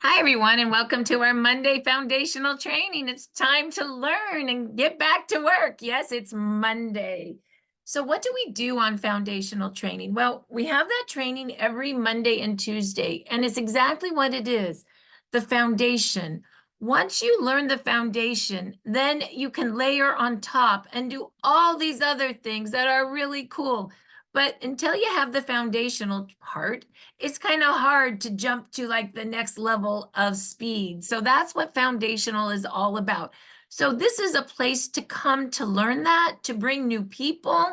Hi, everyone, and welcome to our Monday foundational training. It's time to learn and get back to work. Yes, it's Monday. So what do we do on foundational training? Well, we have that training every Monday and Tuesday, and it's exactly what it is, the foundation. Once you learn the foundation, then you can layer on top and do all these other things that are really cool. But until you have the foundational part, it's kind of hard to jump to like the next level of speed. So that's what foundational is all about. So this is a place to come to learn that, to bring new people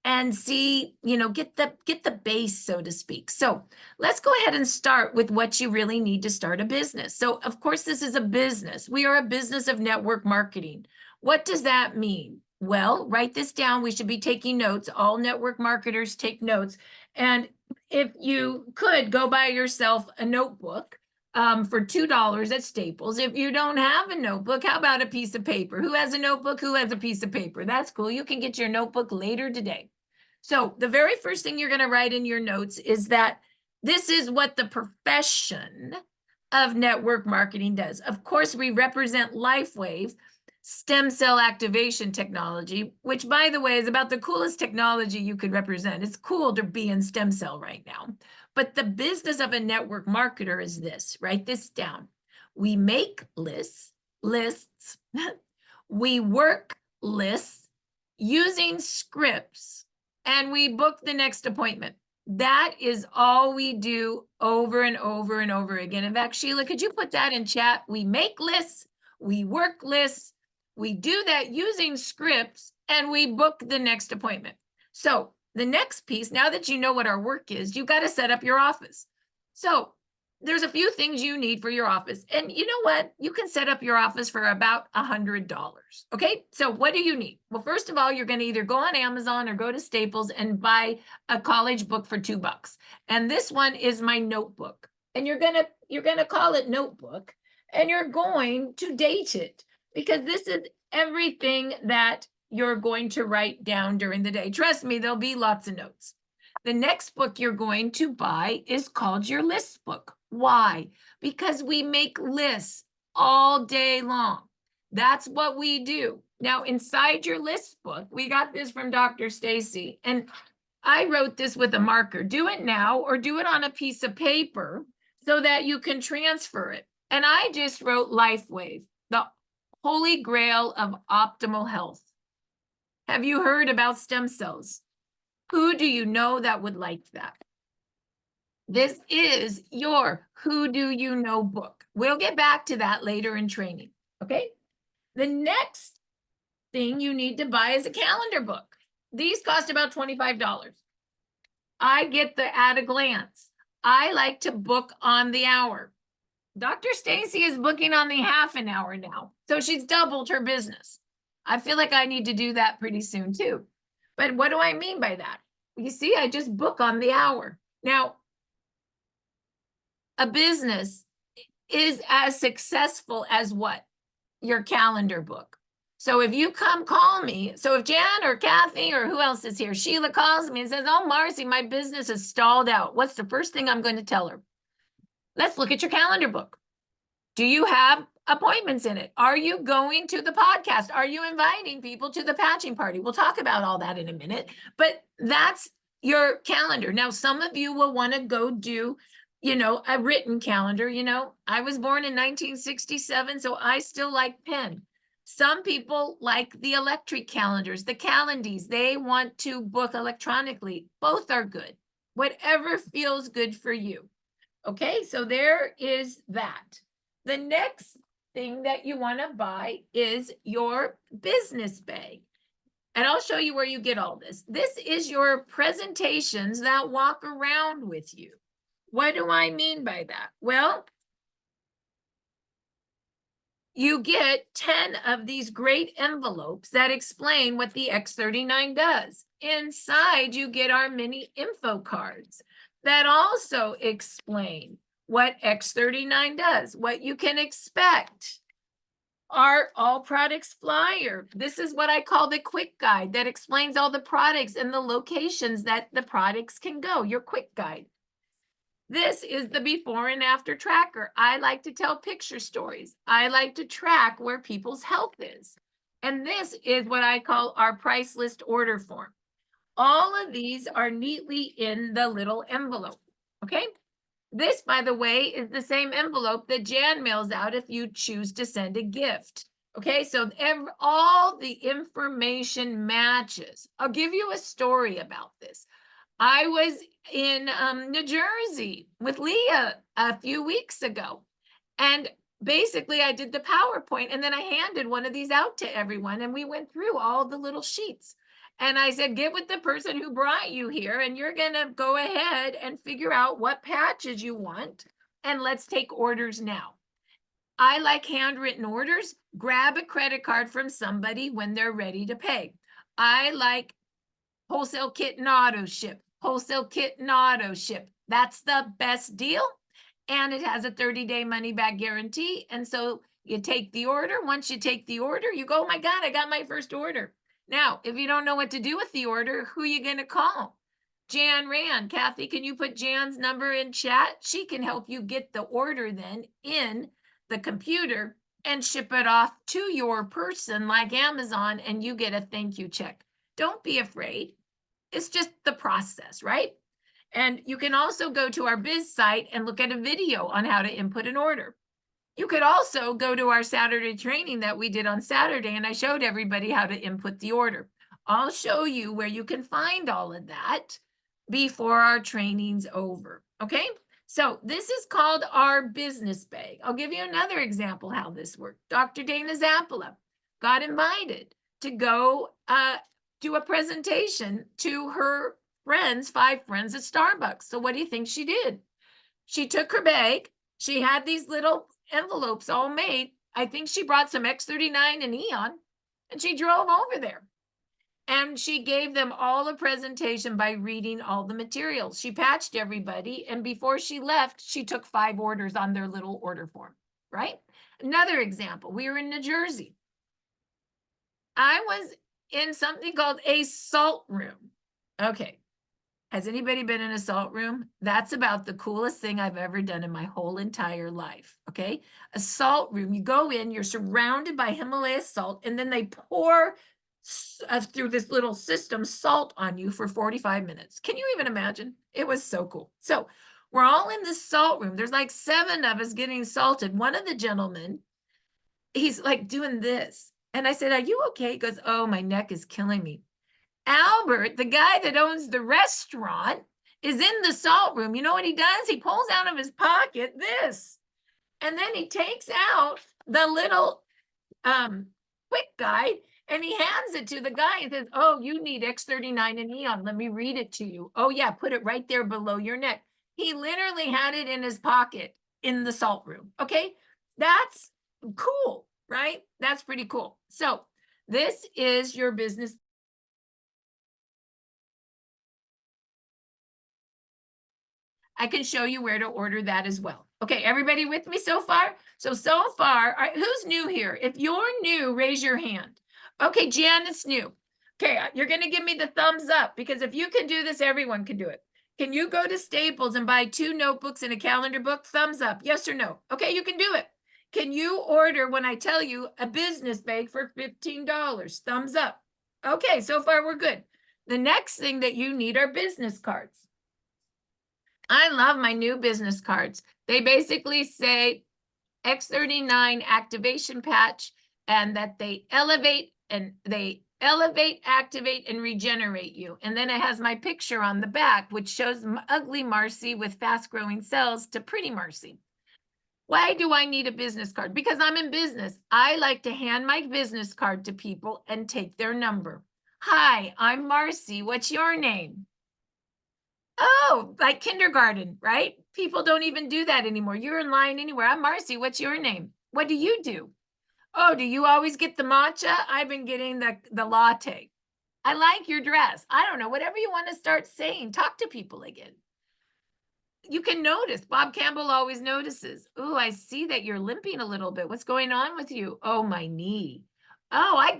and see, get the base, so to speak. So let's go ahead and start with what you really need to start a business. So of course, this is a business. We are a business of network marketing. What does that mean? Well, write this down. We should be taking notes. All network marketers take notes. And if you could go buy yourself a notebook for $2 at Staples. If you don't have a notebook, how about a piece of paper? Who has a notebook? Who has a piece of paper? That's cool. You can get your notebook later today. So the very first thing you're going to write in your notes is that this is what the profession of network marketing does. Of course, we represent Lifewave, stem cell activation technology, which, by the way, is about the coolest technology you could represent. It's cool to be in stem cell right now. But the business of a network marketer is this. Write this down. We make lists, we work lists using scripts, and we book the next appointment. That is all we do over and over and over again. In fact, Sheila, could you put that in chat? We make lists, we work lists, we do that using scripts, and we book the next appointment. So the next piece, now that you know what our work is, you've got to set up your office. So there's a few things you need for your office. And you know what? You can set up your office for about $100. Okay, so what do you need? Well, first of all, you're going to either go on Amazon or go to Staples and buy a college book for $2. And this one is my notebook. And you're gonna call it notebook, and you're going to date it, because this is everything that you're going to write down during the day. Trust me, there'll be lots of notes. The next book you're going to buy is called your list book. Why? Because we make lists all day long. That's what we do. Now, inside your list book, we got this from Dr. Stacy, and I wrote this with a marker. Do it now or do it on a piece of paper so that you can transfer it. And I just wrote Lifewave, the Holy Grail of optimal health. Have you heard about stem cells? Who do you know that would like that? This is your Who Do You Know book. We'll get back to that later in training, okay? The next thing you need to buy is a calendar book. These cost about $25. I get the at a glance. I like to book on the hour. Dr. Stacy is booking on the half an hour now. So she's doubled her business. I feel like I need to do that pretty soon too. But what do I mean by that? You see, I just book on the hour. Now, a business is as successful as what? Your calendar book. So if you come call me, so if Jan or Kathy or who else is here, Sheila calls me and says, oh, Marci, my business is stalled out. What's the first thing I'm going to tell her? Let's look at your calendar book. Do you have appointments in it? Are you going to the podcast? Are you inviting people to the patching party? We'll talk about all that in a minute, but that's your calendar. Now, some of you will want to go do, a written calendar. I was born in 1967, so I still like pen. Some people like the electric calendars, the Calendies. They want to book electronically. Both are good. Whatever feels good for you. Okay, so there is that. The next thing that you want to buy is your business bag. And I'll show you where you get all this. This is your presentations that walk around with you. What do I mean by that? Well, you get 10 of these great envelopes that explain what the X39 does. Inside, you get our mini info cards that also explain what X39 does, what you can expect. Our all products flyer. This is what I call the quick guide that explains all the products and the locations that the products can go, your quick guide. This is the before and after tracker. I like to tell picture stories. I like to track where people's health is. And this is what I call our price list order form. All of these are neatly in the little envelope, okay? This, by the way, is the same envelope that Jan mails out if you choose to send a gift. Okay, so all the information matches. I'll give you a story about this. I was in New Jersey with Leah a few weeks ago, and basically I did the PowerPoint, and then I handed one of these out to everyone, and we went through all the little sheets. And I said, get with the person who brought you here, and you're going to go ahead and figure out what patches you want, and let's take orders now. I like handwritten orders. Grab a credit card from somebody when they're ready to pay. I like wholesale kit and auto ship. Wholesale kit and auto ship. That's the best deal. And it has a 30-day money back guarantee. And so you take the order. Once you take the order, you go, oh my God, I got my first order. Now, if you don't know what to do with the order, who are you going to call? Jan Rand. Kathy, can you put Jan's number in chat? She can help you get the order then in the computer and ship it off to your person like Amazon, and you get a thank you check. Don't be afraid. It's just the process, right? And you can also go to our biz site and look at a video on how to input an order. You could also go to our Saturday training that we did on Saturday, and I showed everybody how to input the order. I'll show you where you can find all of that before our training's over, okay? So this is called our business bag. I'll give you another example how this worked. Dr. Dana Zappola got invited to go do a presentation to her friends, 5 friends at Starbucks. So what do you think she did? She took her bag. She had these little envelopes all made. I think she brought some X39 and Eon, and she drove over there. And she gave them all a presentation by reading all the materials. She patched everybody, and before she left, she took 5 orders on their little order form, right? Another example, we were in New Jersey. I was in something called a salt room. Okay. Has anybody been in a salt room? That's about the coolest thing I've ever done in my whole entire life, okay? A salt room, you go in, you're surrounded by Himalaya salt, and then they pour through this little system salt on you for 45 minutes. Can you even imagine? It was so cool. So we're all in this salt room. There's like 7 of us getting salted. One of the gentlemen, he's like doing this. And I said, are you okay? He goes, oh, my neck is killing me. Albert, the guy that owns the restaurant, is in the salt room. You know what he does? He pulls out of his pocket this, and then he takes out the little quick guide, and he hands it to the guy and says, oh, you need X39 and Eon. Let me read it to you. Oh yeah, put it right there below your neck. He literally had it in his pocket in the salt room. Okay, that's cool, right? That's pretty cool. So this is your business. I can show you where to order that as well. Okay, everybody with me so far? So far, who's new here? If you're new, raise your hand. Okay, Janet's new. Okay, you're going to give me the thumbs up, because if you can do this, everyone can do it. Can you go to Staples and buy 2 notebooks and a calendar book? Thumbs up, yes or no? Okay, you can do it. Can you order, when I tell you, a business bag for $15? Thumbs up. Okay, so far we're good. The next thing that you need are business cards. I love my new business cards. They basically say X39 activation patch, and that they elevate, activate, and regenerate you. And then it has my picture on the back, which shows ugly Marci with fast growing cells to pretty Marci. Why do I need a business card? Because I'm in business. I like to hand my business card to people and take their number. Hi, I'm Marci. What's your name? Oh, like kindergarten, right? People don't even do that anymore. You're in line anywhere. I'm Marci. What's your name? What do you do? Oh, do you always get the matcha? I've been getting the latte. I like your dress. I don't know, whatever you want to start saying. Talk to people again. You can notice. Bob Campbell always notices. Oh, I see that you're limping a little bit. What's going on with you? Oh, my knee. Oh, I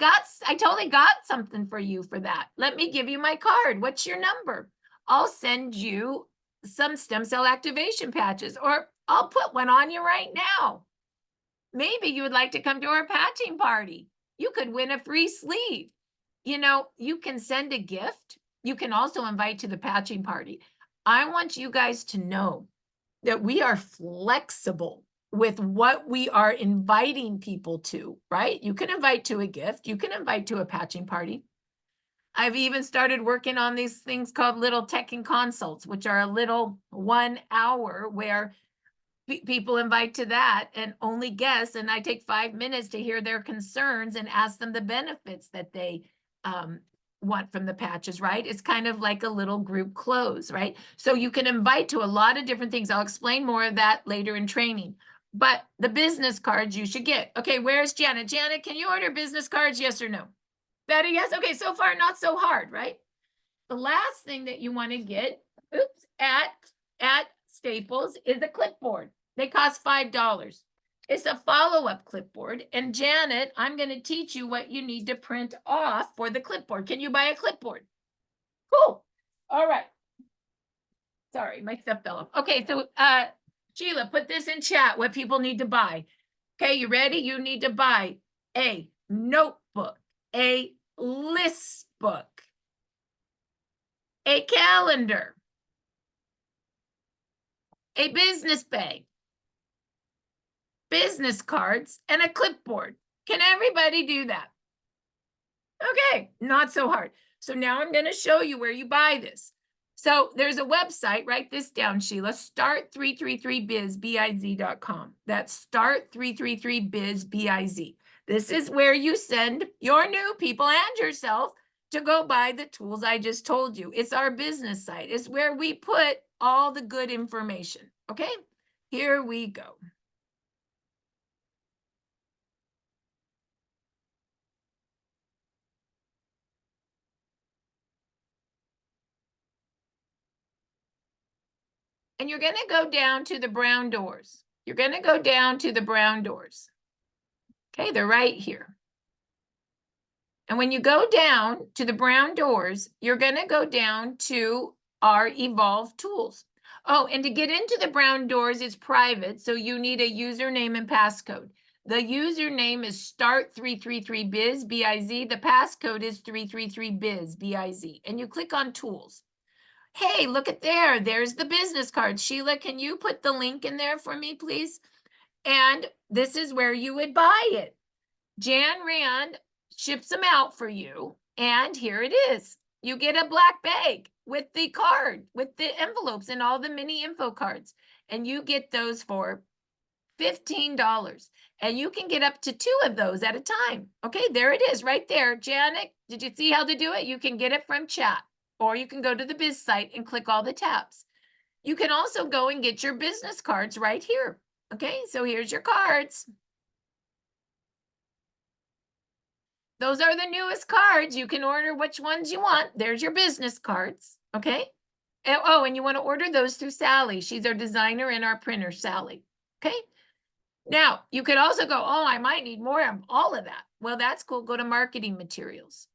totally got something for you for that. Let me give you my card. What's your number? I'll send you some stem cell activation patches, or I'll put one on you right now. Maybe you would like to come to our patching party. You could win a free sleeve. You know, you can send a gift. You can also invite to the patching party. I want you guys to know that we are flexible with what we are inviting people to, right? You can invite to a gift. You can invite to a patching party. I've even started working on these things called little tech and consults, which are a little 1 hour where people invite to that and only guests, and I take 5 minutes to hear their concerns and ask them the benefits that they want from the patches, right? It's kind of like a little group close, right? So you can invite to a lot of different things. I'll explain more of that later in training. But the business cards you should get. Okay, where's Janet? Janet, can you order business cards, yes or no? Betty, yes? Okay, so far not so hard, right? The last thing that you want to get, at Staples is a clipboard. They cost $5. It's a follow-up clipboard. And Janet, I'm going to teach you what you need to print off for the clipboard. Can you buy a clipboard? Cool. All right. Sorry, my stuff fell off. Okay, so Sheila, put this in chat, what people need to buy. Okay, you ready? You need to buy a notebook, a list book, a calendar, a business bag, business cards, and a clipboard. Can everybody do that? Okay, not so hard. So now I'm going to show you where you buy this. So there's a website, write this down, Sheila, start333biz.com. That's start333biz. This is where you send your new people and yourself to go buy the tools I just told you. It's our business site. It's where we put all the good information. Okay, here we go. And you're going to go down to the brown doors. You're going to go down to the brown doors. Okay, they're right here. And when you go down to the brown doors, you're going to go down to our Evolve tools. Oh, and to get into the brown doors, it's private, so you need a username and passcode. The username is start333biz, B-I-Z. The passcode is 333biz, B-I-Z. And you click on tools. Hey, look at there. There's the business card. Sheila, can you put the link in there for me, please? And this is where you would buy it. Jan Rand ships them out for you. And here it is. You get a black bag with the card, with the envelopes and all the mini info cards. And you get those for $15. And you can get up to 2 of those at a time. Okay, there it is right there. Janet, did you see how to do it? You can get it from chat. Or you can go to the biz site and click all the tabs. You can also go and get your business cards right here. Okay, so here's your cards. Those are the newest cards. You can order which ones you want. There's your business cards. Okay. Oh, and you want to order those through Sally. She's our designer and our printer, Sally. Okay. Now, you could also go, oh, I might need more of all of that. Well, that's cool. Go to marketing materials.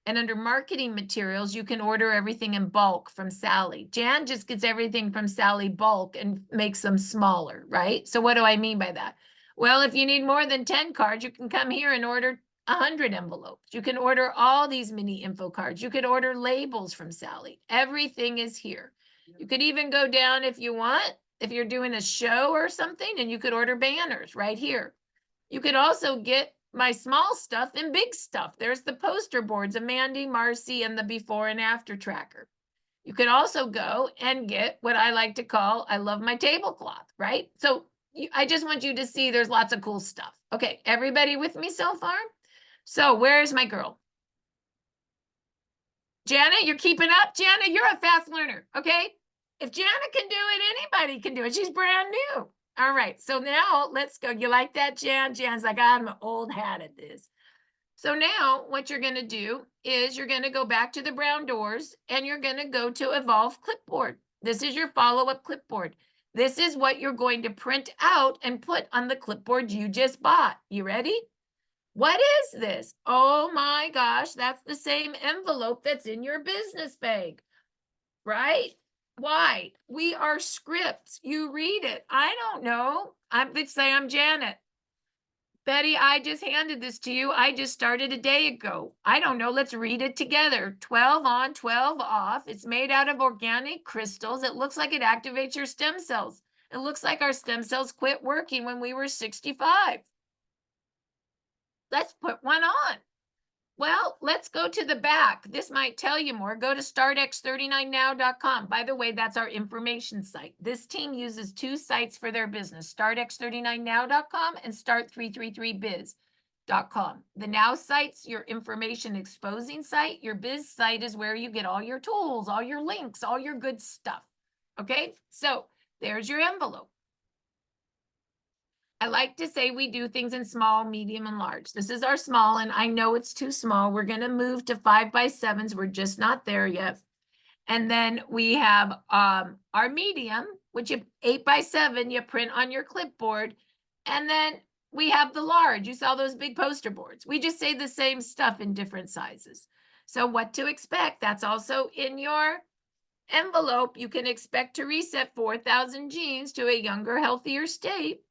And under marketing materials, you can order everything in bulk from Sally. Jan just gets everything from Sally bulk and makes them smaller, right? So what do I mean by that? Well, if you need more than 10 cards, you can come here and order 100 envelopes. You can order all these mini info cards. You could order labels from Sally. Everything is here. You could even go down if you want, if you're doing a show or something, and you could order banners right here. You could also get my small stuff and big stuff. There's the poster boards of Mandy, Marci, and the before and after tracker. You could also go and get what I like to call, I love my tablecloth, right? So I just want you to see there's lots of cool stuff. Okay, everybody with me so far? So where's my girl? Janet, you're keeping up? Janet, you're a fast learner, okay? If Janet can do it, anybody can do it. She's brand new. All right, so now let's go. You like that, Jan? Jan's like, I'm an old hat at this. So now what you're going to do is you're going to go back to the brown doors and you're going to go to Evolve Clipboard. This is your follow-up clipboard. This is what you're going to print out and put on the clipboard you just bought. You ready? What is this? Oh my gosh, that's the same envelope that's in your business bag, right? Why? We are scripts. You read it. I don't know. Let's say I'm Janet. Betty, I just handed this to you. I just started a day ago. I don't know. Let's read it together. 12 on, 12 off. It's made out of organic crystals. It looks like it activates your stem cells. It looks like our stem cells quit working when we were 65. Let's put one on. Well, let's go to the back. This might tell you more. Go to startx39now.com. By the way, that's our information site. This team uses two sites for their business, startx39now.com and start333biz.com. The now site's your information exposing site. Your biz site is where you get all your tools, all your links, all your good stuff. Okay, so there's your envelope. I like to say we do things in small, medium, and large. This is our small, and I know it's too small. We're going to move to 5x7s. We're just not there yet. And then we have our medium, which 8x7, you print on your clipboard. And then we have the large. You saw those big poster boards. We just say the same stuff in different sizes. So what to expect, that's also in your envelope. You can expect to reset 4,000 genes to a younger, healthier state.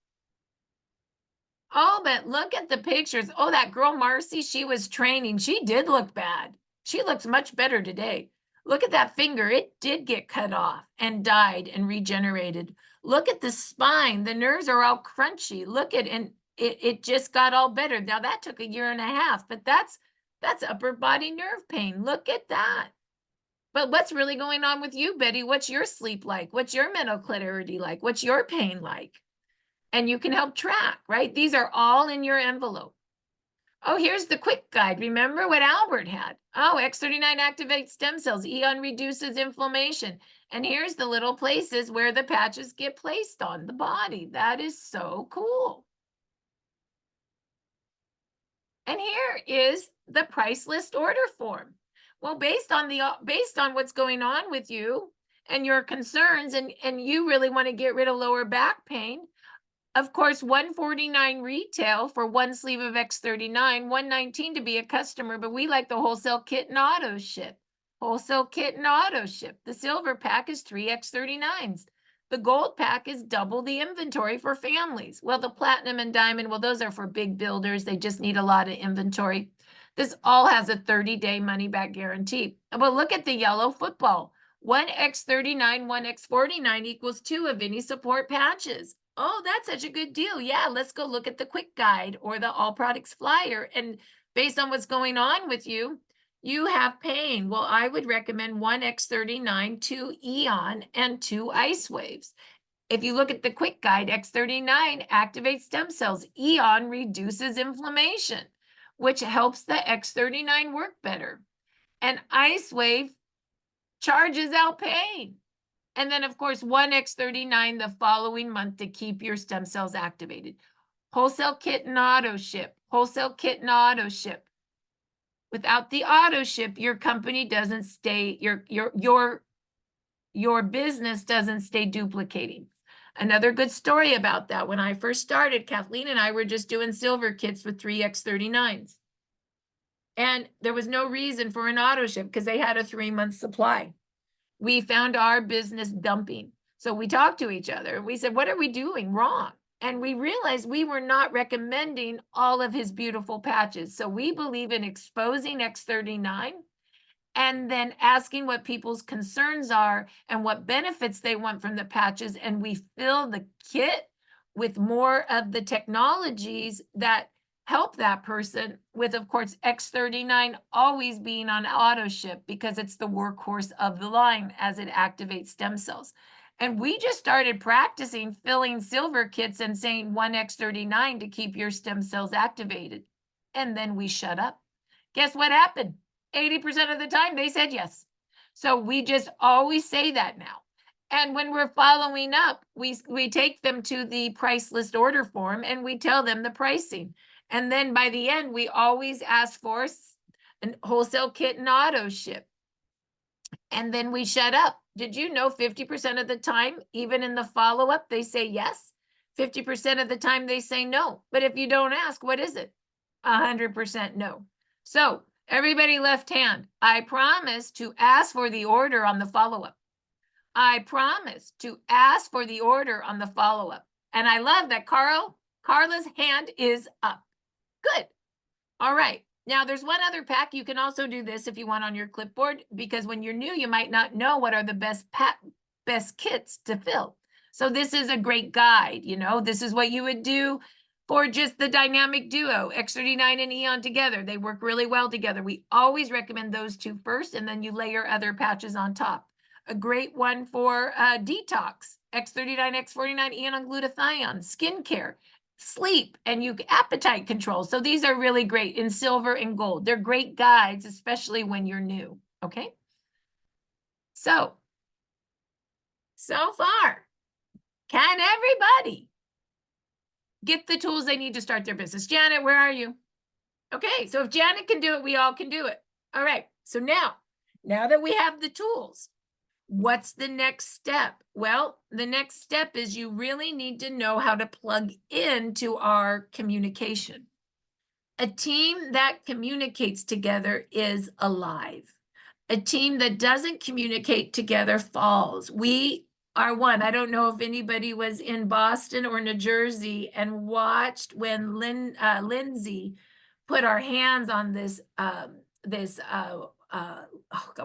Oh, but look at the pictures. Oh, that girl Marci, she was training. She did look bad. She looks much better today. Look at that finger. It did get cut off and died and regenerated. Look at the spine. The nerves are all crunchy. Look at, and it just got all better. Now that took a year and a half, but that's upper body nerve pain. Look at that. But what's really going on with you, Betty? What's your sleep like? What's your mental clarity like? What's your pain like? And you can help track, right? These are all in your envelope. Oh, here's the quick guide. Remember what Albert had? Oh, X39 activates stem cells. Eon reduces inflammation. And here's the little places where the patches get placed on the body. That is so cool. And here is the price list order form. Well, based on what's going on with you and your concerns, and you really want to get rid of lower back pain, of course, $149 retail for one sleeve of X39, $119 to be a customer, but we like the wholesale kit and auto ship. Wholesale kit and auto ship. The silver pack is 3 X39s. The gold pack is double the inventory for families. Well, the platinum and diamond, well, those are for big builders. They just need a lot of inventory. This all has a 30-day money-back guarantee. But look at the yellow football. 1 X39, 1 X49 equals 2 of any support patches. Oh, that's such a good deal. Yeah, let's go look at the quick guide or the all products flyer. And based on what's going on with you, you have pain. Well, I would recommend 1 X39, 2 Eon, and 2 Ice Waves. If you look at the quick guide, X39 activates stem cells. Eon reduces inflammation, which helps the X39 work better. And Ice Wave charges out pain. And then, of course, 1 X39 the following month to keep your stem cells activated. Wholesale kit and auto ship. Wholesale kit and auto ship. Without the auto ship, your company doesn't stay, your business doesn't stay duplicating. Another good story about that, when I first started, Kathleen and I were just doing silver kits with 3 X39s. And there was no reason for an auto ship because they had a 3-month supply. We found our business dumping. So we talked to each other. We said, what are we doing wrong? And we realized we were not recommending all of his beautiful patches. So we believe in exposing X39 and then asking what people's concerns are and what benefits they want from the patches. And we fill the kit with more of the technologies that help that person, with, of course, X39 always being on auto ship because it's the workhorse of the line as it activates stem cells. And we just started practicing filling silver kits and saying 1 X39 to keep your stem cells activated. And then we shut up. Guess what happened? 80% of the time they said yes. So we just always say that now. And when we're following up, we take them to the price list order form and we tell them the pricing. And then by the end, we always ask for a wholesale kit and auto ship. And then we shut up. Did you know 50% of the time, even in the follow-up, they say yes? 50% of the time they say no. But if you don't ask, what is it? 100% no. So everybody left hand, I promise to ask for the order on the follow-up. I promise to ask for the order on the follow-up. And I love that Carla's hand is up. Good. All right. Now there's one other pack. You can also do this if you want on your clipboard, because when you're new, you might not know what are the best kits to fill. So this is a great guide. This is what you would do for just the dynamic duo, X39 and Eon together. They work really well together. We always recommend those two first, and then you layer other patches on top. A great one for detox, X39, X49, Eon on glutathione, skincare, sleep, and appetite control. So these are really great in silver and gold. They're great guides, especially when you're new. Okay. So far, can everybody get the tools they need to start their business? Janet, where are you? Okay, so if Janet can do it, we all can do it. All right, so now that we have the tools, what's the next step? Well, the next step is you really need to know how to plug into our communication. A team that communicates together is alive. A team that doesn't communicate together falls. We are one. I don't know if anybody was in Boston or New Jersey and watched when Lindsay put our hands on this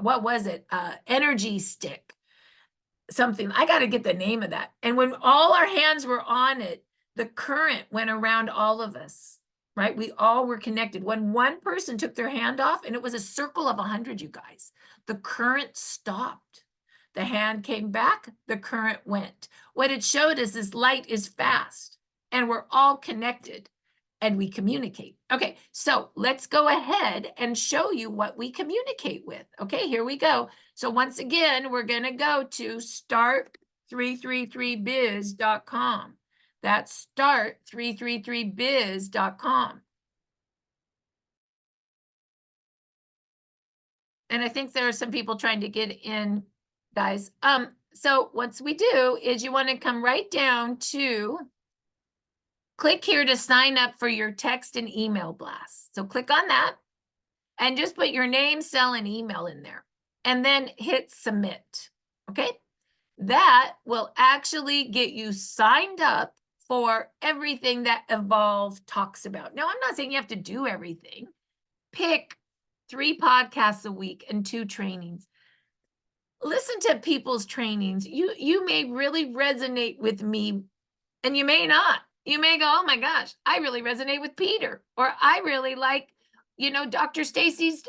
what was it? Energy stick. Something. I got to get the name of that. And when all our hands were on it, the current went around all of us, right? We all were connected. When one person took their hand off, and it was a circle of 100, you guys, the current stopped. The hand came back, the current went. What it showed us is light is fast, and we're all connected, and we communicate. Okay, so let's go ahead and show you what we communicate with. Okay, here we go. So once again, we're going to go to start333biz.com. That's start333biz.com. And I think there are some people trying to get in, guys. So once we do is you want to come right down to click here to sign up for your text and email blast. So click on that and just put your name, cell, and email in there, and then hit submit. Okay. That will actually get you signed up for everything that Evolve talks about. Now, I'm not saying you have to do everything. Pick 3 podcasts a week and 2 trainings. Listen to people's trainings. You may really resonate with me, and you may not. You may go, oh my gosh, I really resonate with Peter, or I really like, Dr. Stacy's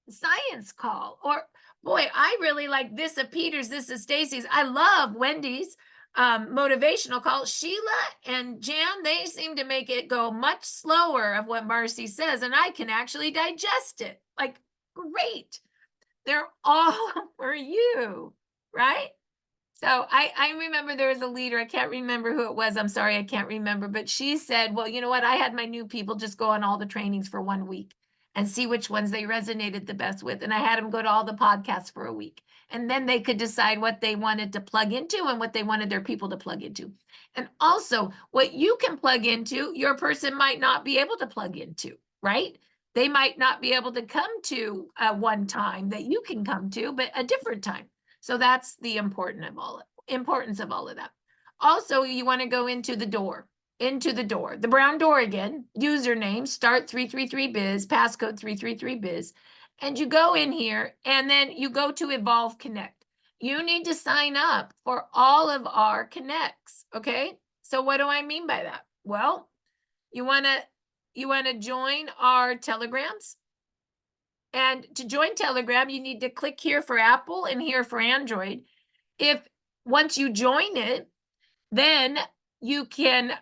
science call, or boy, I really like this of Peter's, this is Stacy's. I love Wendy's motivational call. Sheila and Jan, they seem to make it go much slower of what Marci says, and I can actually digest it. Like, great. They're all for you, right? So I remember there was a leader, I can't remember who it was. I'm sorry, I can't remember, but she said, well, you know what? I had my new people just go on all the trainings for 1 week and see which ones they resonated the best with. And I had them go to all the podcasts for a week. And then they could decide what they wanted to plug into and what they wanted their people to plug into. And also what you can plug into, your person might not be able to plug into, right? They might not be able to come to one time that you can come to, but a different time. So that's the importance of all of that. Also, you want to go into the door, the brown door again, username, start333biz, passcode 333biz. And you go in here and then you go to Evolve Connect. You need to sign up for all of our connects. Okay. So what do I mean by that? Well, you want to join our telegrams. And to join Telegram, you need to click here for Apple and here for Android. If once you join it, then you can,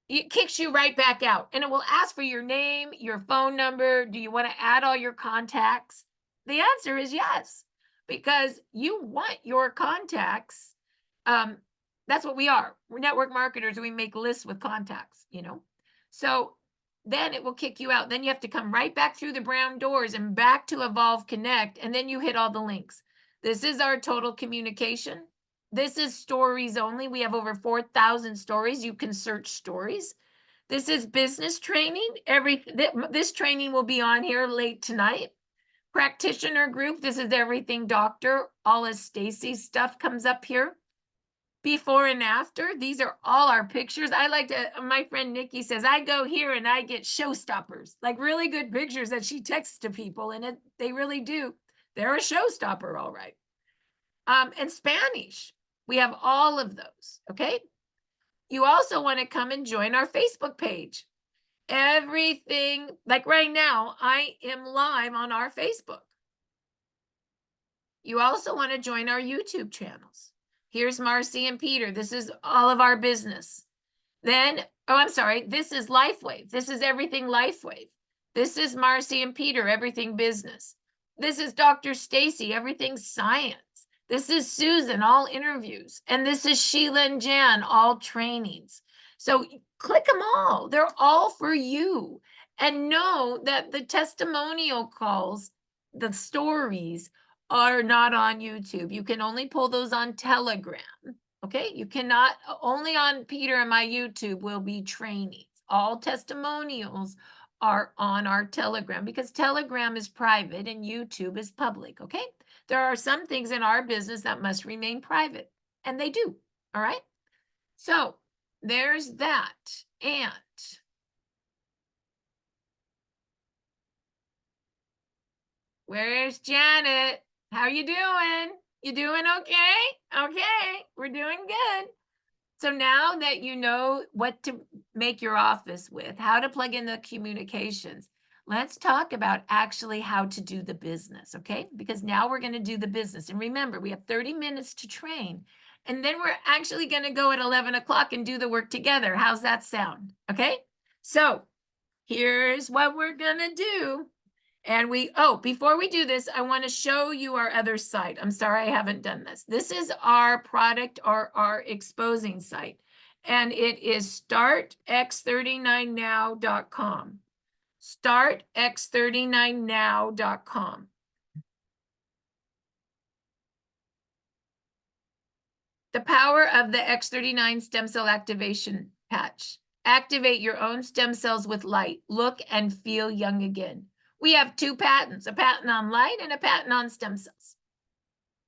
it kicks you right back out, and it will ask for your name, your phone number. Do you want to add all your contacts? The answer is yes, because you want your contacts. That's what we are. We're network marketers. We make lists with contacts, So then it will kick you out. Then you have to come right back through the brown doors and back to Evolve Connect, and then you hit all the links. This is our total communication. This is stories only. We have over 4,000 stories. You can search stories. This is business training. This training will be on here late tonight. Practitioner group, this is everything doctor. All of Stacy's stuff comes up here. Before and after, these are all our pictures. I like to, my friend Nikki says, I go here and I get showstoppers, like really good pictures that she texts to people, and they really do. They're a showstopper, all right. And Spanish, we have all of those, okay? You also want to come and join our Facebook page. Everything, like right now, I am live on our Facebook. You also want to join our YouTube channels. Here's Marci and Peter. This is all of our business. Then, oh, I'm sorry. This is Lifewave. This is everything Lifewave. This is Marci and Peter, everything business. This is Dr. Stacy, everything science. This is Susan, all interviews. And this is Sheila and Jan, all trainings. So click them all. They're all for you. And know that the testimonial calls, the stories, are not on YouTube. You can only pull those on Telegram. Okay, you cannot, only on Peter and my YouTube will be trainings. All testimonials are on our Telegram because Telegram is private and YouTube is public, okay? There are some things in our business that must remain private, and they do, all right? So there's that. And where's Janet? How you doing? You doing okay? Okay, we're doing good. So now that you know what to make your office with, how to plug in the communications, let's talk about actually how to do the business, okay? Because now we're going to do the business. And remember, we have 30 minutes to train. And then we're actually going to go at 11 o'clock and do the work together. How's that sound? Okay? So here's what we're going to do. And before we do this, I want to show you our other site. I'm sorry I haven't done this. This is our product or our exposing site. And it is startx39now.com. Startx39now.com. The power of the X39 stem cell activation patch. Activate your own stem cells with light. Look and feel young again. We have 2 patents, a patent on light and a patent on stem cells.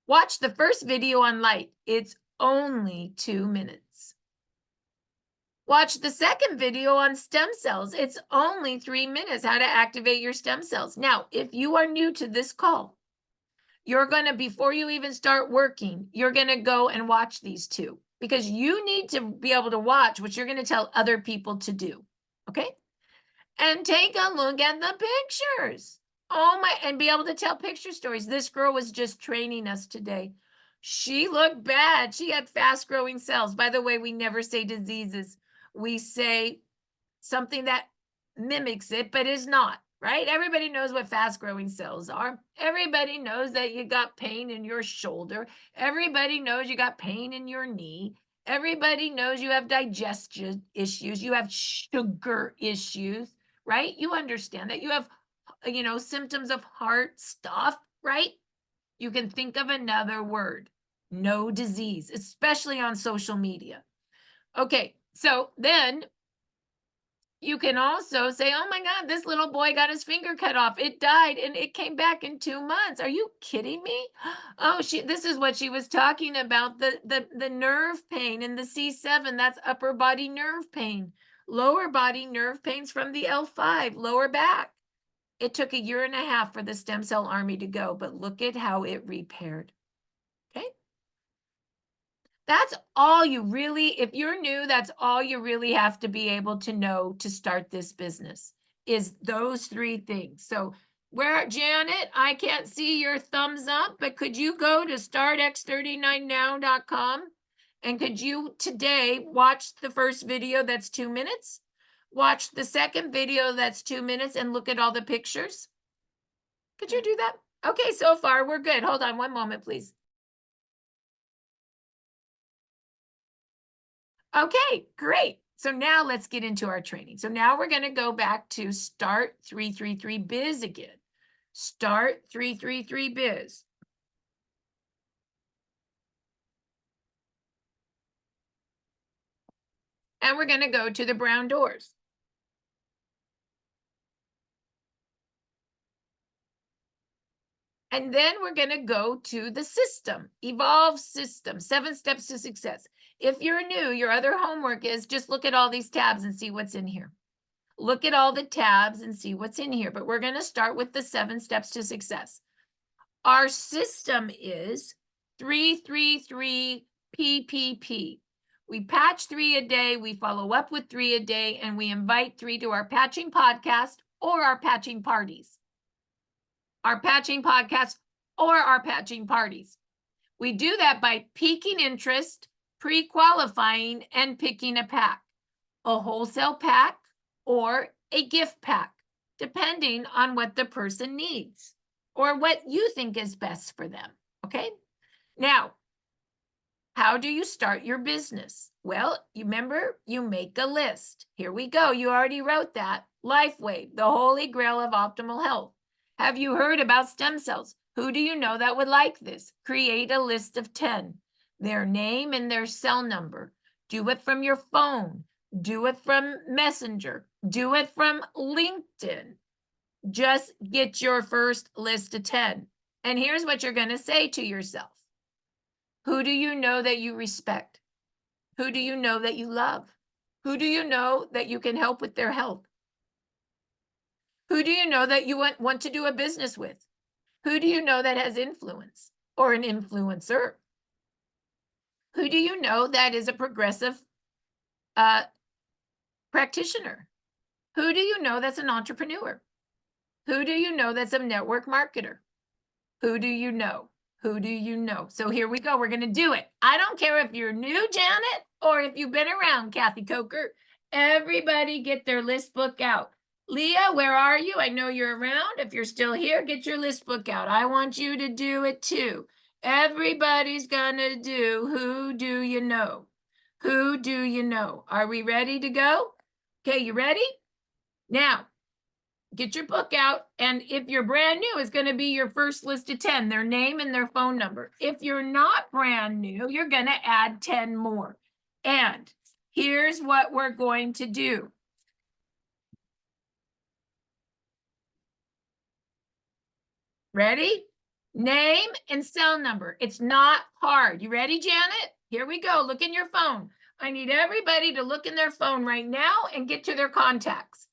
Watch the first video on light. It's only 2 minutes. Watch the second video on stem cells. It's only 3 minutes, how to activate your stem cells. Now, if you are new to this call, you're going to, before you even start working, you're going to go and watch these 2 because you need to be able to watch what you're going to tell other people to do. Okay? And take a look at the pictures. Oh my, and be able to tell picture stories. This girl was just training us today. She looked bad. She had fast growing cells. By the way, we never say diseases. We say something that mimics it, but is not, right? Everybody knows what fast growing cells are. Everybody knows that you got pain in your shoulder. Everybody knows you got pain in your knee. Everybody knows you have digestion issues. You have sugar issues, right? You understand that you have, symptoms of heart stuff, right? You can think of another word, no disease, especially on social media. Okay, so then you can also say, oh my God, this little boy got his finger cut off. It died and it came back in 2 months. Are you kidding me? Oh, this is what she was talking about, the nerve pain in the C7, that's upper body nerve pain. Lower body nerve pains from the L5, lower back. It took 1.5 years for the stem cell army to go, but look at how it repaired. Okay. That's all you really, if you're new, that's all you really have to be able to know to start this business is those 3 things. So Janet, I can't see your thumbs up, but could you go to startx39now.com and could you today watch the first video that's 2 minutes? Watch the second video that's 2 minutes and look at all the pictures? Could you do that? Okay, so far we're good. Hold on 1 moment, please. Okay, great. So now let's get into our training. So now we're going to go back to Start 333 Biz again. Start 333 Biz. And we're going to go to the brown doors. And then we're going to go to the system, Evolve System, 7 steps to success. If you're new, your other homework is just look at all these tabs and see what's in here. Look at all the tabs and see what's in here. But we're going to start with the 7 steps to success. Our system is 3-3-3 PPP. We patch 3 a day, we follow up with 3 a day, and we invite 3 to our patching podcast or our patching parties. Our patching podcast or our patching parties. We do that by piquing interest, pre-qualifying, and picking a pack, a wholesale pack or a gift pack, depending on what the person needs or what you think is best for them, okay? Now, how do you start your business? Well, you remember, you make a list. Here we go. You already wrote that. Lifewave, the holy grail of optimal health. Have you heard about stem cells? Who do you know that would like this? Create a list of 10, their name and their cell number. Do it from your phone. Do it from Messenger. Do it from LinkedIn. Just get your first list of 10. And here's what you're going to say to yourself. Who do you know that you respect? Who do you know that you love? Who do you know that you can help with their health? Who do you know that you want to do a business with? Who do you know that has influence or an influencer? Who do you know that is a progressive practitioner? Who do you know that's an entrepreneur? Who do you know that's a network marketer? Who do you know? Who do you know? So here we go. We're going to do it. I don't care if you're new, Janet, or if you've been around, Kathy Coker. Everybody get their list book out. Leah, where are you? I know you're around. If you're still here, get your list book out. I want you to do it too. Everybody's going to do who do you know? Who do you know? Are we ready to go? Okay, you ready? Now, get your book out, and if you're brand new, it's going to be your first list of 10, their name and their phone number. If you're not brand new, you're going to add 10 more. And here's what we're going to do. Ready? Name and cell number. It's not hard. You ready, Janet? Here we go. Look in your phone. I need everybody to look in their phone right now and get to their contacts.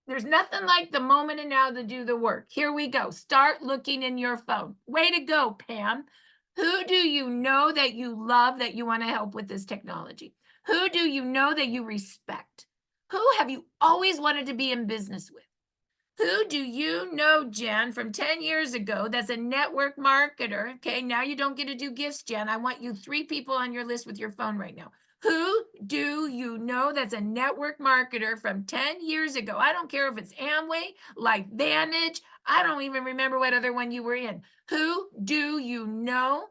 There's nothing like the moment and now to do the work. Here we go. Start looking in your phone. Way to go, Pam. Who do you know that you love that you want to help with this technology? Who do you know that you respect? Who have you always wanted to be in business with? Who do you know, Jen, from 10 years ago that's a network marketer? Okay, now you don't get to do gifts, Jen. I want you 3 people on your list with your phone right now. Who do you know that's a network marketer from 10 years ago? I don't care if it's Amway, LifeVantage. I don't even remember what other one you were in. Who do you know?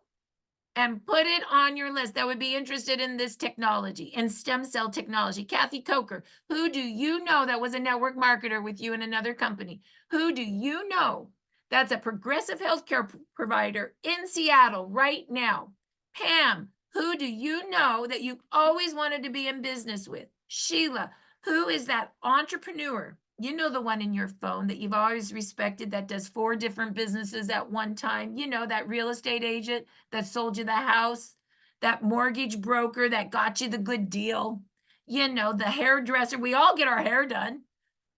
And put it on your list that would be interested in this technology, in stem cell technology. Kathy Coker, who do you know that was a network marketer with you in another company? Who do you know that's a progressive healthcare provider in Seattle right now? Pam, who do you know that you've always wanted to be in business with? Sheila, who is that entrepreneur? You know, the one in your phone that you've always respected that does 4 different businesses at one time. You know, that real estate agent that sold you the house, that mortgage broker that got you the good deal. You know, the hairdresser. We all get our hair done.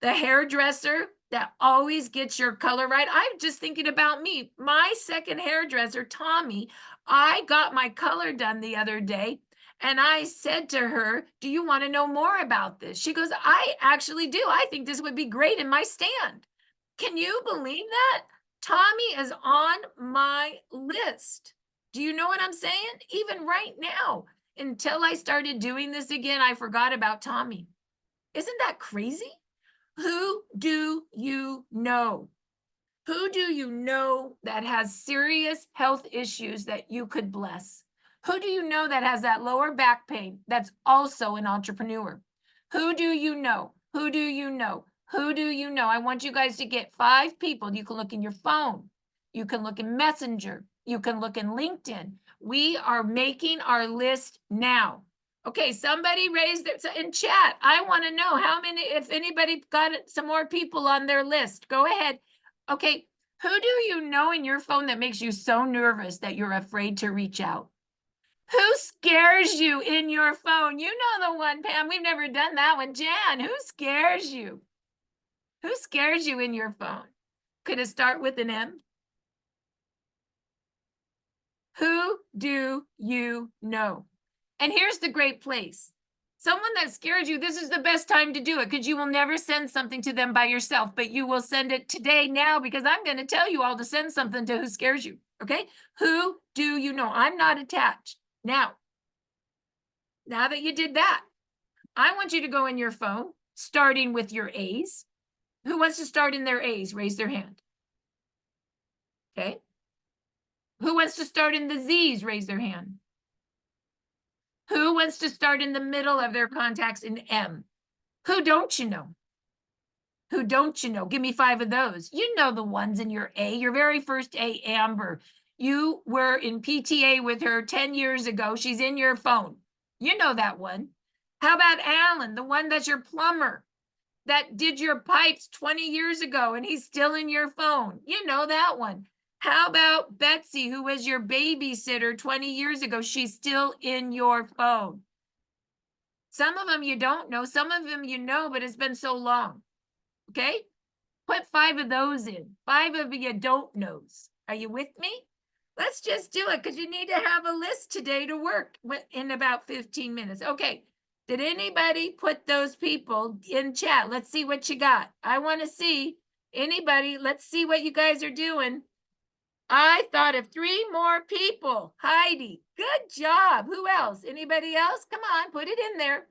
The hairdresser that always gets your color right. I'm just thinking about me. My second hairdresser, Tommy, I got my color done the other day. And I said to her, do you want to know more about this? She goes, I actually do. I think this would be great in my stand. Can you believe that? Tommy is on my list. Do you know what I'm saying? Even right now, until I started doing this again, I forgot about Tommy. Isn't that crazy? Who do you know? Who do you know that has serious health issues that you could bless? Who do you know that has that lower back pain that's also an entrepreneur? Who do you know? Who do you know? Who do you know? I want you guys to get 5 people. You can look in your phone. You can look in Messenger. You can look in LinkedIn. We are making our list now. Okay, somebody raised it in chat. I want to know how many, if anybody got some more people on their list. Go ahead. Okay, Who do you know in your phone that makes you so nervous that you're afraid to reach out? Who scares you in your phone? You know the one, Pam. We've never done that one. Jan, who scares you? Who scares you in your phone? Could it start with an M? Who do you know? And here's the great place. Someone that scares you, this is the best time to do it because you will never send something to them by yourself, but you will send it today now because I'm going to tell you all to send something to who scares you. Okay? Who do you know? I'm not attached. Now that you did that, I want you to go in your phone, starting with your A's. Who wants to start in their A's? Raise their hand. Okay. Who wants to start in the Z's? Raise their hand. Who wants to start in the middle of their contacts in M? Who don't you know? Who don't you know? Give me 5 of those. You know the ones in your A, your very first A, Amber. You were in PTA with her 10 years ago. She's in your phone. You know that one. How about Alan, the one that's your plumber that did your pipes 20 years ago and he's still in your phone? You know that one. How about Betsy, who was your babysitter 20 years ago? She's still in your phone. Some of them you don't know, some of them you know, but it's been so long. Okay? Put 5 of those in. 5 of you don't knows. Are you with me? Let's just do it because you need to have a list today to work in about 15 minutes. Okay. Did anybody put those people in chat? Let's see what you got. I want to see anybody. Let's see what you guys are doing. I thought of 3 more people. Heidi, good job. Who else? Anybody else? Come on, put it in there.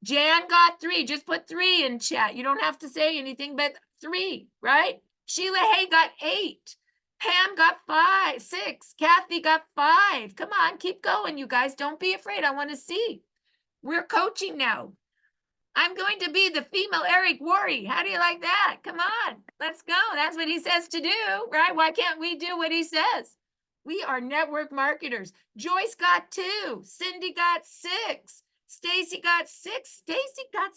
Jan got 3. Just put 3 in chat. You don't have to say anything, but 3, right? Sheila Hay got 8. Pam got 5, 6. Kathy got 5. Come on, keep going, you guys. Don't be afraid. I want to see. We're coaching now. I'm going to be the female Eric Worre. How do you like that? Come on, let's go. That's what he says to do, right? Why can't we do what he says? We are network marketers. Joyce got 2. Cindy got 6. Stacy got 6. Stacy got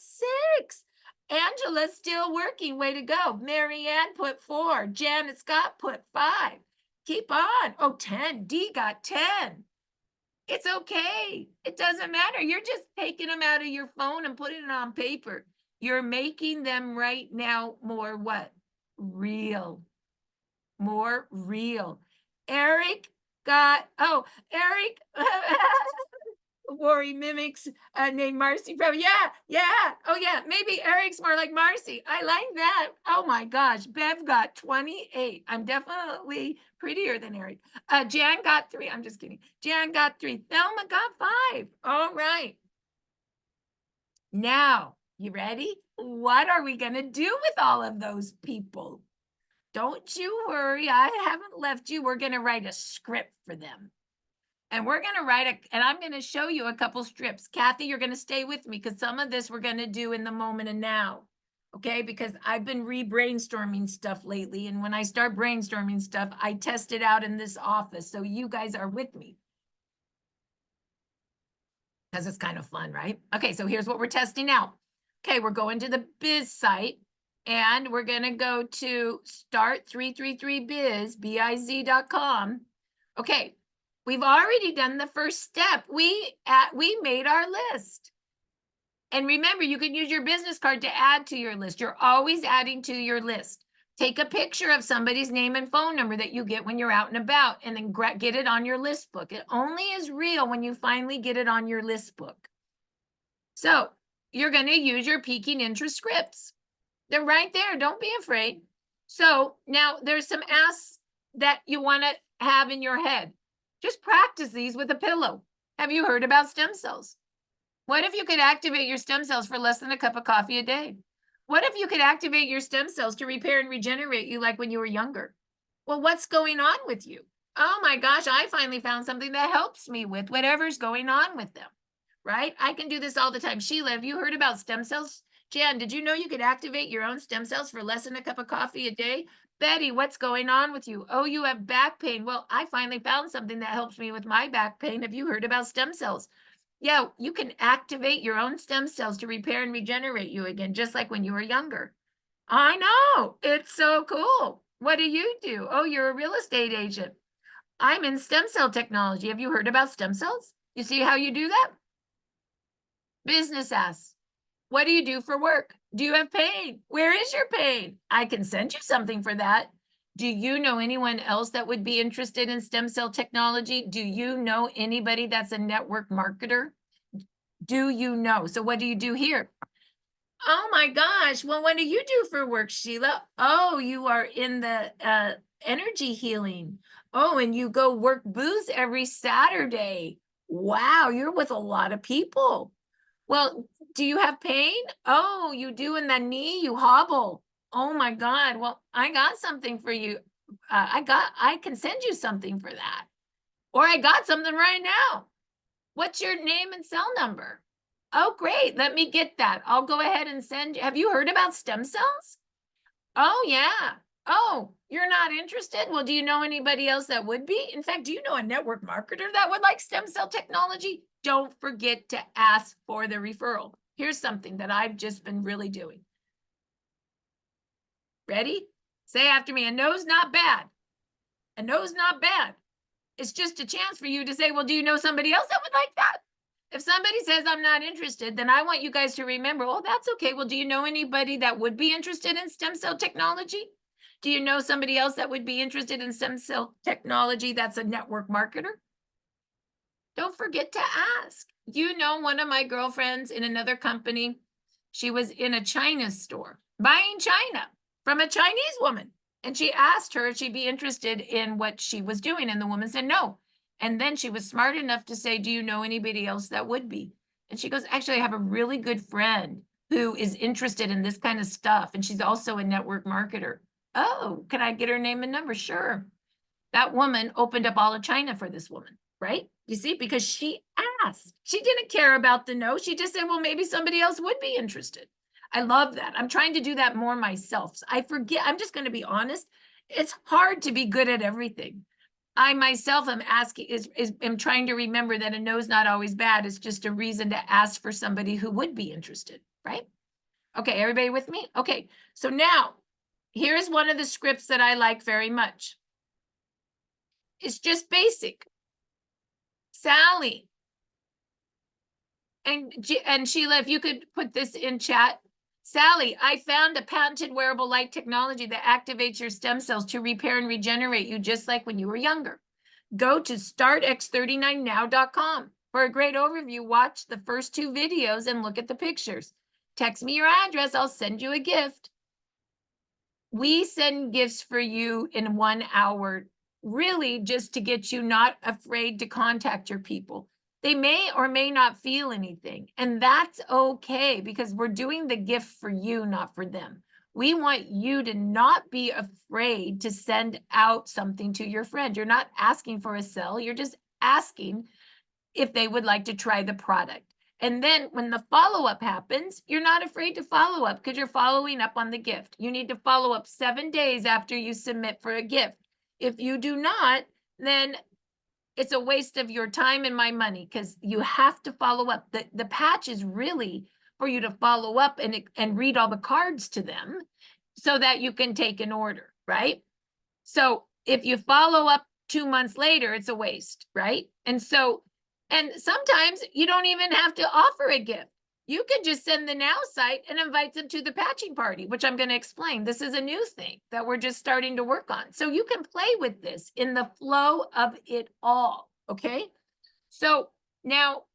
6. Angela's still working. Way to go. Marianne put 4. Janet Scott put 5. Keep on. Oh, 10. Dee got 10. It's okay. It doesn't matter. You're just taking them out of your phone and putting it on paper. You're making them right now more what? Real. More real. Eric got, Eric, Worre mimics named Marci Preble. Yeah. Oh, yeah. Maybe Eric's more like Marci. I like that. Oh, my gosh. Bev got 28. I'm definitely prettier than Eric. Jan got 3. I'm just kidding. Jan got 3. Thelma got 5. All right. Now, you ready? What are we going to do with all of those people? Don't you worry. I haven't left you. We're going to write a script for them. And we're going to write and I'm going to show you a couple strips. Kathy, you're going to stay with me because some of this we're going to do in the moment and now. Okay, because I've been brainstorming stuff lately. And when I start brainstorming stuff, I test it out in this office. So you guys are with me. Because it's kind of fun, right? Okay, so here's what we're testing out. Okay, we're going to the biz site. And we're going to go to start333biz.com. Okay. We've already done the first step. We made our list. And remember, you can use your business card to add to your list. You're always adding to your list. Take a picture of somebody's name and phone number that you get when you're out and about, and then get it on your list book. It only is real when you finally get it on your list book. So you're going to use your peaking interest scripts. They're right there. Don't be afraid. So now there's some asks that you want to have in your head. Just practice these with a pillow. Have you heard about stem cells? What if you could activate your stem cells for less than a cup of coffee a day? What if you could activate your stem cells to repair and regenerate you like when you were younger? Well, what's going on with you? Oh my gosh, I finally found something that helps me with whatever's going on with them, right? I can do this all the time. Sheila, have you heard about stem cells? Jan, did you know you could activate your own stem cells for less than a cup of coffee a day? Betty, what's going on with you? Oh, you have back pain. Well, I finally found something that helps me with my back pain. Have you heard about stem cells? Yeah, you can activate your own stem cells to repair and regenerate you again, just like when you were younger. I know. It's so cool. What do you do? Oh, you're a real estate agent. I'm in stem cell technology. Have you heard about stem cells? You see how you do that? Business asks, what do you do for work? Do you have pain? Where is your pain? I can send you something for that. Do you know anyone else that would be interested in stem cell technology? Do you know anybody that's a network marketer? Do you know? So what do you do here? Oh my gosh. Well, what do you do for work, Sheila? Oh, you are in the energy healing. Oh, and you go work booths every Saturday. Wow, you're with a lot of people. Well, do you have pain? Oh, you do in the knee, you hobble. Oh my God. Well, I got something for you. I can send you something for that. Or I got something right now. What's your name and cell number? Oh, great. Let me get that. I'll go ahead and send you. Have you heard about stem cells? Oh, yeah. Oh, you're not interested? Well, do you know anybody else that would be? In fact, do you know a network marketer that would like stem cell technology? Don't forget to ask for the referral. Here's something that I've just been really doing. Ready? Say after me, a no's not bad. A no's not bad. It's just a chance for you to say, well, do you know somebody else that would like that? If somebody says I'm not interested, then I want you guys to remember, oh, that's okay. Well, do you know anybody that would be interested in stem cell technology? Do you know somebody else that would be interested in stem cell technology that's a network marketer? Don't forget to ask. You know, one of my girlfriends in another company, she was in a China store buying China from a Chinese woman. And she asked her if she'd be interested in what she was doing. And the woman said no. And then she was smart enough to say, do you know anybody else that would be? And she goes, actually, I have a really good friend who is interested in this kind of stuff. And she's also a network marketer. Oh, can I get her name and number? Sure. That woman opened up all of China for this woman, right? You see, because she asked. She didn't care about the no. She just said, well, maybe somebody else would be interested. I love that. I'm trying to do that more myself. I forget, I'm just going to be honest. It's hard to be good at everything. I myself am asking, am trying to remember that a no is not always bad. It's just a reason to ask for somebody who would be interested, right? Okay, everybody with me? Okay, so now here's one of the scripts that I like very much. It's just basic. Sally. And Sheila, if you could put this in chat. Sally, I found a patented wearable light technology that activates your stem cells to repair and regenerate you just like when you were younger. Go to startx39now.com. For a great overview, watch the first 2 videos and look at the pictures. Text me your address, I'll send you a gift. We send gifts for you in 1 hour, really just to get you not afraid to contact your people. They may or may not feel anything, and that's okay because we're doing the gift for you, not for them. We want you to not be afraid to send out something to your friend. You're not asking for a sell, you're just asking if they would like to try the product. And then when the follow-up happens, you're not afraid to follow up because you're following up on the gift. You need to follow up 7 days after you submit for a gift. If you do not, then it's a waste of your time and my money because you have to follow up. The patch is really for you to follow up and read all the cards to them so that you can take an order, right? So if you follow up 2 months later, it's a waste, right? And sometimes you don't even have to offer a gift. You can just send the now site and invite them to the patching party, which I'm going to explain. This is a new thing that we're just starting to work on. So you can play with this in the flow of it all, okay? So now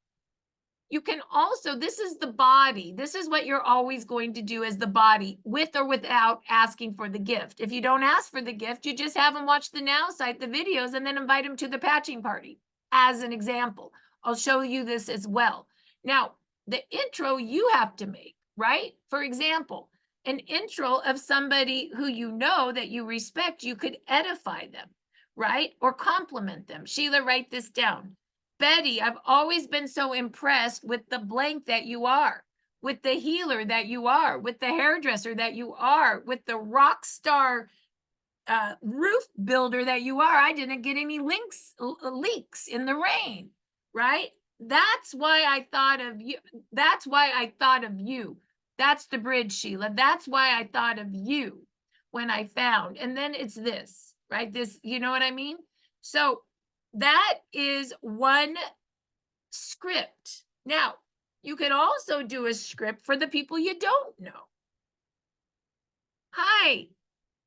you can also, this is the body. This is what you're always going to do as the body, with or without asking for the gift. If you don't ask for the gift, you just have them watch the now site, the videos, and then invite them to the patching party, as an example. I'll show you this as well. Now, the intro you have to make, right? For example, an intro of somebody who you know that you respect, you could edify them, right? Or compliment them. Sheila, write this down. Betty, I've always been so impressed with the blank that you are, with the healer that you are, with the hairdresser that you are, with the rock star roof builder that you are. I didn't get any leaks in the rain, right? That's why I thought of you. That's why I thought of you. That's the bridge, Sheila. That's why I thought of you. when I found, and then it's this, right? This, you know what I mean? So that is one script. Now, you could also do a script for the people you don't know. Hi,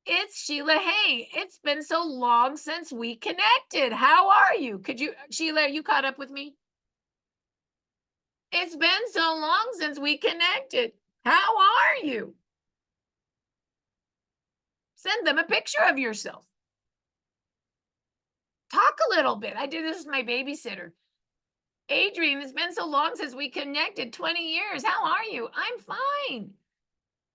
it's Sheila. Hey, it's been so long since we connected. How are you? Could you, Sheila, are you caught up with me? It's been so long since we connected. How are you? Send them a picture of yourself. Talk a little bit. I did this with my babysitter. Adrian, it's been so long since we connected, 20 years. How are you? I'm fine.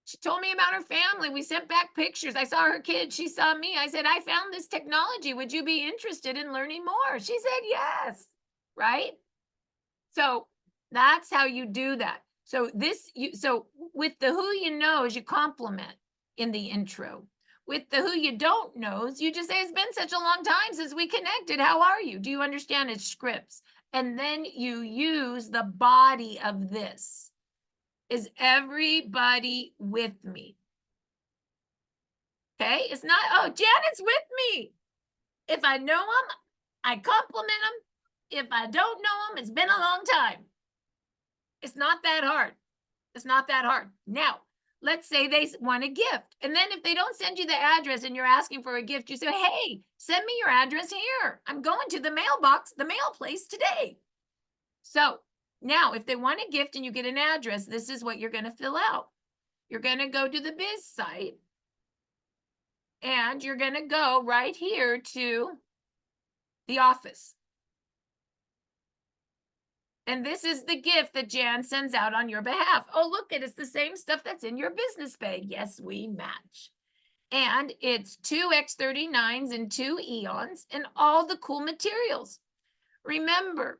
She told me about her family. We sent back pictures. I saw her kids. She saw me. I said, I found this technology. Would you be interested in learning more? She said, yes. Right? So that's how you do that. So so with the who you knows, you compliment in the intro. With the who you don't knows, you just say, it's been such a long time since we connected. How are you? Do you understand? It's scripts. And then you use the body of this. Is everybody with me? Okay, it's not, oh, Janet's with me. If I know them, I compliment them. If I don't know them, it's been a long time. It's not that hard. It's not that hard. Now, let's say they want a gift. And then if they don't send you the address and you're asking for a gift, you say, hey, send me your address here. I'm going to the mailbox, the mail place today. So now if they want a gift and you get an address, this is what you're going to fill out. You're going to go to the biz site and you're going to go right here to the office. And this is the gift that Jan sends out on your behalf. Oh, look, it's the same stuff that's in your business bag. Yes, we match. And it's 2 X39s and 2 Eons and all the cool materials. Remember,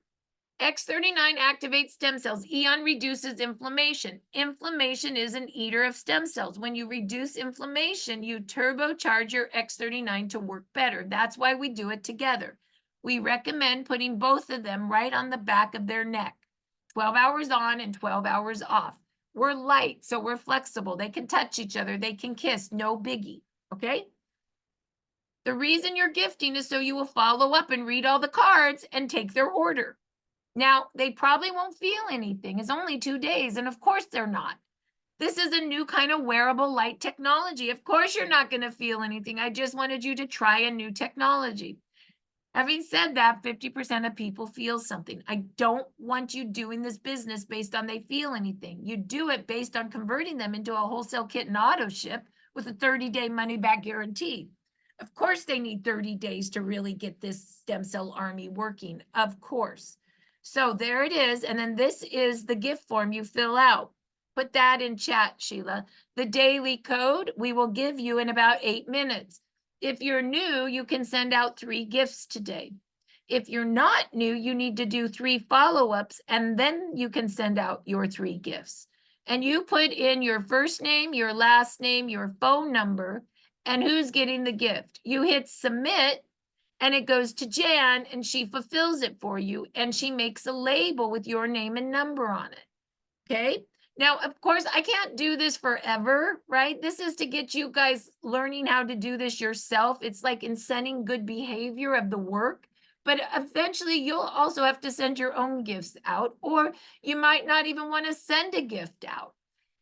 X39 activates stem cells. Eon reduces inflammation. Inflammation is an eater of stem cells. When you reduce inflammation, you turbocharge your X39 to work better. That's why we do it together. We recommend putting both of them right on the back of their neck. 12 hours on and 12 hours off. We're light, so we're flexible. They can touch each other. They can kiss. No biggie, okay? The reason you're gifting is so you will follow up and read all the cards and take their order. Now, they probably won't feel anything. It's only 2 days, and of course they're not. This is a new kind of wearable light technology. Of course you're not going to feel anything. I just wanted you to try a new technology. Having said that, 50% of people feel something. I don't want you doing this business based on they feel anything. You do it based on converting them into a wholesale kit and auto ship with a 30-day money-back guarantee. Of course they need 30 days to really get this stem cell army working, of course. So there it is. And then this is the gift form you fill out. Put that in chat, Sheila. The daily code we will give you in about 8 minutes. If you're new, you can send out 3 gifts today. If you're not new, you need to do 3 follow-ups and then you can send out your 3 gifts. And you put in your first name, your last name, your phone number, and who's getting the gift. You hit submit and it goes to Jan and she fulfills it for you and she makes a label with your name and number on it. Okay? Now, of course, I can't do this forever, right? This is to get you guys learning how to do this yourself. It's like incenting good behavior of the work, but eventually you'll also have to send your own gifts out, or you might not even want to send a gift out.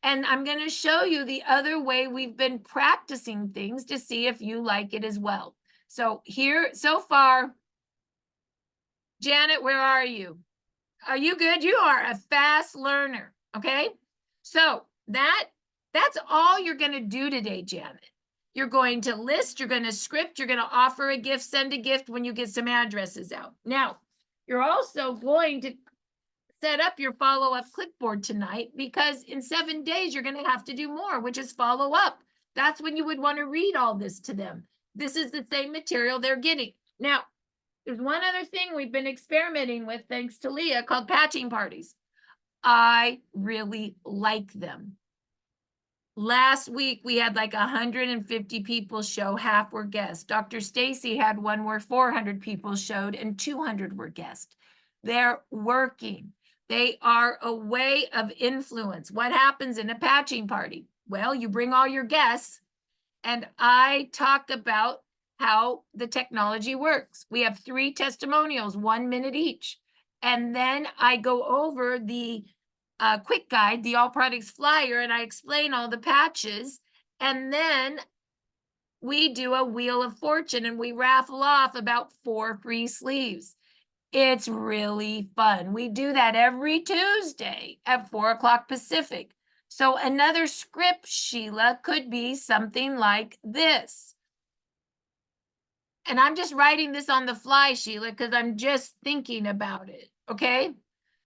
And I'm going to show you the other way we've been practicing things to see if you like it as well. So here, so far, Janet, where are you? Are you good? You are a fast learner, okay? So that's all you're going to do today, Janet. You're going to list, you're going to script, you're going to offer a gift, send a gift when you get some addresses out. Now, you're also going to set up your follow-up clipboard tonight because in 7 days, you're going to have to do more, which is follow up. That's when you would want to read all this to them. This is the same material they're getting. Now, there's one other thing we've been experimenting with, thanks to Leah, called patching parties. I really like them. Last week, we had like 150 people show, half were guests. Dr. Stacy had one where 400 people showed and 200 were guests. They're working. They are a way of influence. What happens in a patching party? Well, you bring all your guests and I talk about how the technology works. We have 3 testimonials, 1 minute each. And then I go over the quick guide, the all products flyer, and I explain all the patches. And then we do a wheel of fortune and we raffle off about 4 free sleeves. It's really fun. We do that every Tuesday at 4 o'clock Pacific. So another script, Sheila, could be something like this. And I'm just writing this on the fly, Sheila, because I'm just thinking about it, okay?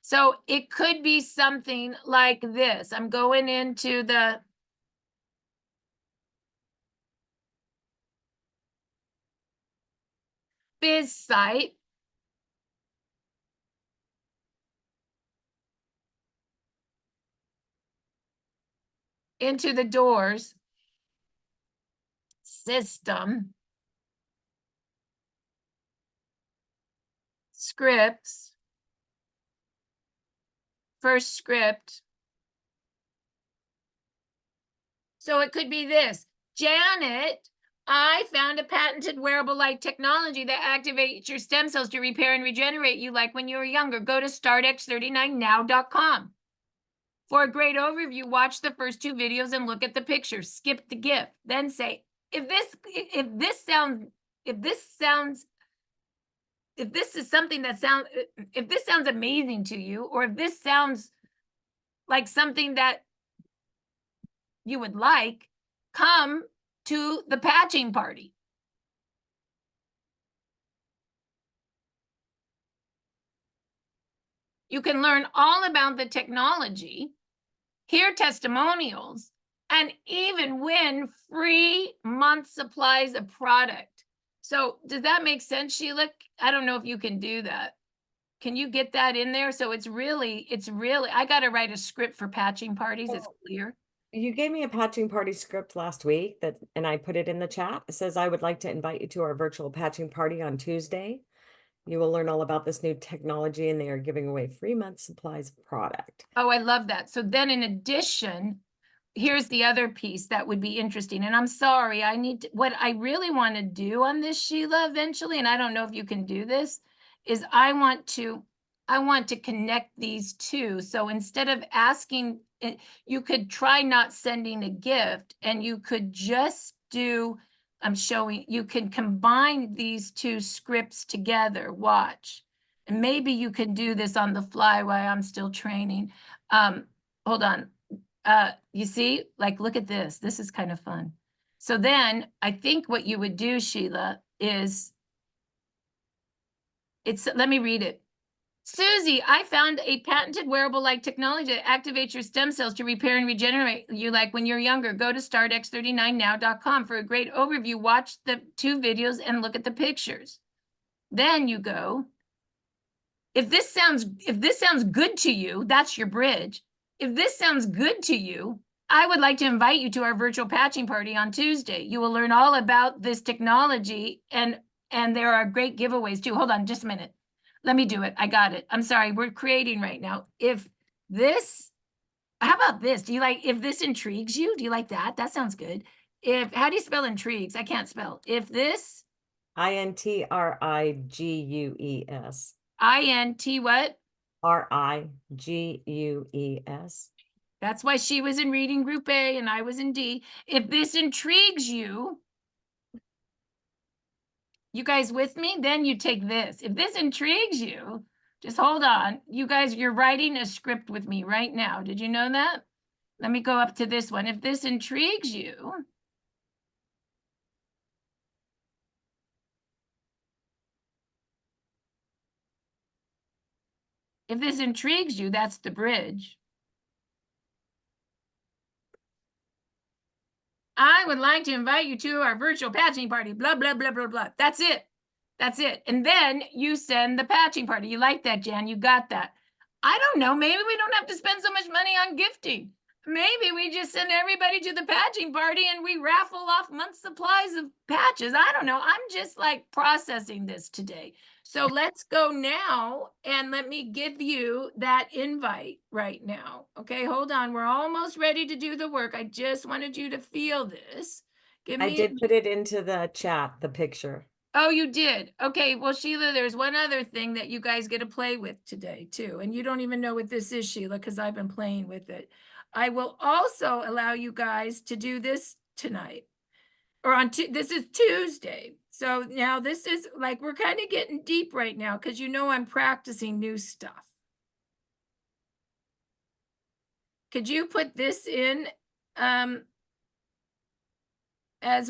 So it could be something like this. I'm going into the biz site. Into the doors system, scripts, first script. So it could be this. Janet, I found a patented wearable light technology that activates your stem cells to repair and regenerate you like when you were younger. Go to startx39now.com. For a great overview, watch the first 2 videos and look at the pictures. Skip the GIF. Then say, if this sounds amazing to you, or if this sounds like something that you would like, come to the patching party. You can learn all about the technology, hear testimonials, and even win free month supplies of product. So does that make sense, Sheila? I don't know if you can do that. Can you get that in there? So it's really, I got to write a script for patching parties. It's clear. You gave me a patching party script last week and I put it in the chat. It says, I would like to invite you to our virtual patching party on Tuesday. You will learn all about this new technology and they are giving away free month supplies of product. Oh, I love that. So then in addition, here's the other piece that would be interesting. And I'm sorry, what I really want to do on this, Sheila, eventually, and I don't know if you can do this, is I want to connect these two. So instead of asking, you could try not sending a gift and you could just do, you can combine these 2 scripts together, watch. And maybe you can do this on the fly while I'm still training. Hold on. You see, like, look at this. This is kind of fun. So then I think what you would do, Sheila, is let me read it. Susie, I found a patented wearable like technology that activates your stem cells to repair and regenerate you like when you're younger. Go to startx39now.com for a great overview. Watch the 2 videos and look at the pictures. Then you go, if this sounds good to you, that's your bridge. If this sounds good to you, I would like to invite you to our virtual patching party on Tuesday. You will learn all about this technology and there are great giveaways too. Hold on just a minute. Let me do it. I got it. I'm sorry. We're creating right now. How about this? If this intrigues you, do you like that? That sounds good. How do you spell intrigues? I can't spell. If this. INTRIGUES. INT what? RIGUES. That's why she was in reading group A and I was in D. If this intrigues you, you guys with me? Then you take this. If this intrigues you, just hold on. You guys, you're writing a script with me right now. Did you know that? Let me go up to this one. If this intrigues you, that's the bridge. I would like to invite you to our virtual patching party, blah, blah, blah, blah, blah. That's it. That's it. And then you send the patching party. You like that, Jan? You got that. I don't know. Maybe we don't have to spend so much money on gifting. Maybe we just send everybody to the patching party and we raffle off month supplies of patches. I don't know. I'm just like processing this today. So let's go now and let me give you that invite right now. Okay, hold on. We're almost ready to do the work. I just wanted you to feel this. Give I me, did put it into the chat, the picture. oh, you did. Okay, well, Sheila, there's one other thing that you guys get to play with today too. And you don't even know what this is, Sheila, because I've been playing with it. I will also allow you guys to do this tonight or this is Tuesday. So now this is like, we're kind of getting deep right now because you know I'm practicing new stuff. Could you put this in as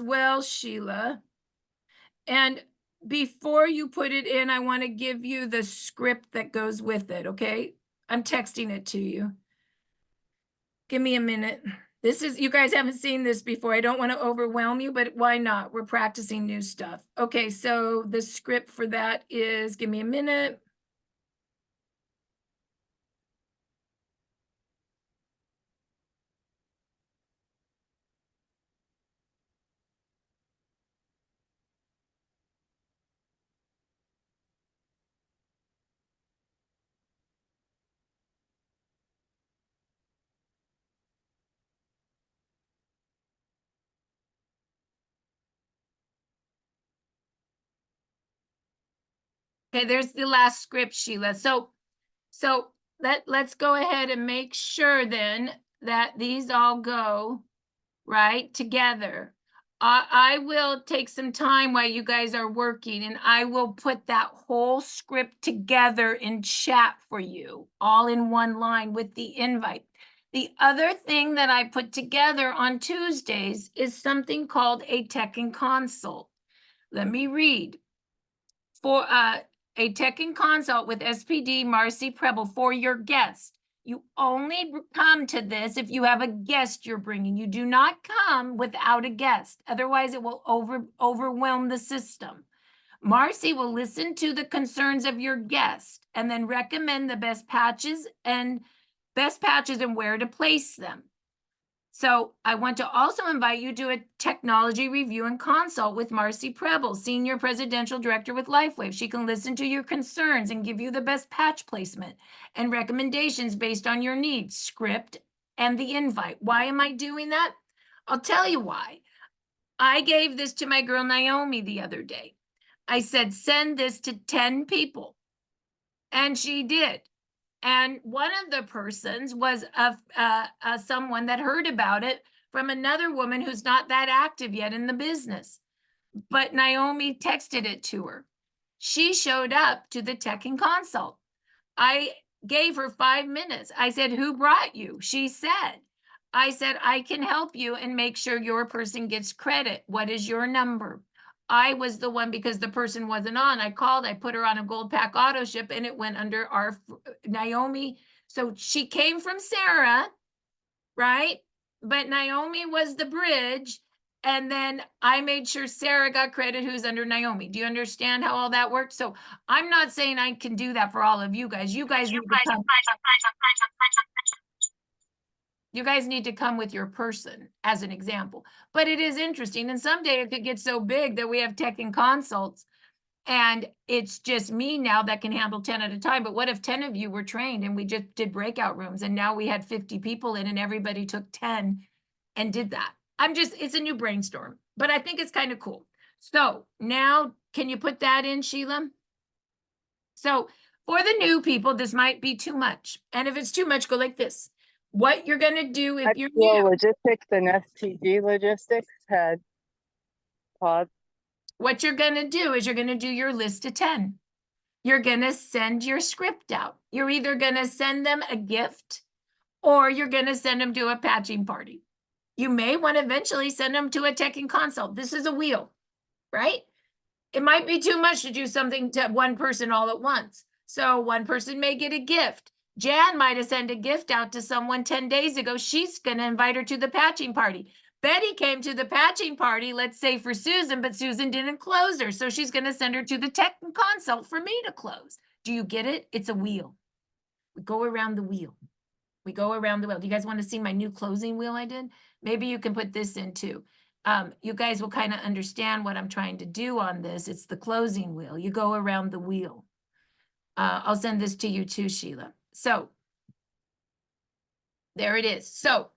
well, Sheila? And before you put it in, I want to give you the script that goes with it, okay? I'm texting it to you. Give me a minute. This is, you guys haven't seen this before. I don't want to overwhelm you, but why not? We're practicing new stuff. Okay, so the script for that is, give me a minute. Okay, there's the last script, Sheila. So let's go ahead and make sure then that these all go right together. I will take some time while you guys are working and I will put that whole script together in chat for you, all in one line with the invite. The other thing that I put together on Tuesdays is something called a tech and consult. Let me read. For a tech and consult with SPD Marci Preble for your guest. You only come to this if you have a guest you're bringing. You do not come without a guest. Otherwise, it will overwhelm the system. Marci will listen to the concerns of your guest and then recommend the best patches and where to place them. So I want to also invite you to a technology review and consult with Marci Preble, Senior Presidential Director with Lifewave. She can listen to your concerns and give you the best patch placement and recommendations based on your needs, script, and the invite. Why am I doing that? I'll tell you why. I gave this to my girl Naomi the other day. I said, send this to 10 people. And she did. And one of the persons was someone that heard about it from another woman who's not that active yet in the business. But Naomi texted it to her. She showed up to the tech and consult. I gave her 5 minutes. I said, who brought you? She said, I said, I can help you and make sure your person gets credit. What is your number? I was the one because the person wasn't on. I called, I put her on a gold pack auto ship and it went under our Naomi. So she came from Sarah, right? But Naomi was the bridge. And then I made sure Sarah got credit who's under Naomi. Do you understand how all that works? So I'm not saying I can do that for all of you guys. You guys need to come with your person as an example. But it is interesting. And someday it could get so big that we have tech and consults and it's just me now that can handle 10 at a time. But what if 10 of you were trained and we just did breakout rooms and now we had 50 people in and everybody took 10 and did that? It's a new brainstorm, but I think it's kind of cool. So now can you put that in, Sheila? So for the new people, this might be too much. And if it's too much, go like this. What you're going to do if you're new. Logistics and STG logistics had pause. What you're going to do is you're going to do your list of 10. You're going to send your script out. You're either going to send them a gift or you're going to send them to a patching party. You may want to eventually send them to a tech and consult. This is a wheel, right? It might be too much to do something to one person all at once. So one person may get a gift. Jan might have sent a gift out to someone 10 days ago. She's going to invite her to the patching party. Betty came to the patching party, let's say for Susan, but Susan didn't close her. So she's going to send her to the tech and consult for me to close. Do you get it? It's a wheel. We go around the wheel. We go around the wheel. Do you guys want to see my new closing wheel I did? Maybe you can put this in too. You guys will kind of understand what I'm trying to do on this. It's the closing wheel. You go around the wheel. I'll send this to you too, Sheila. So there it is. So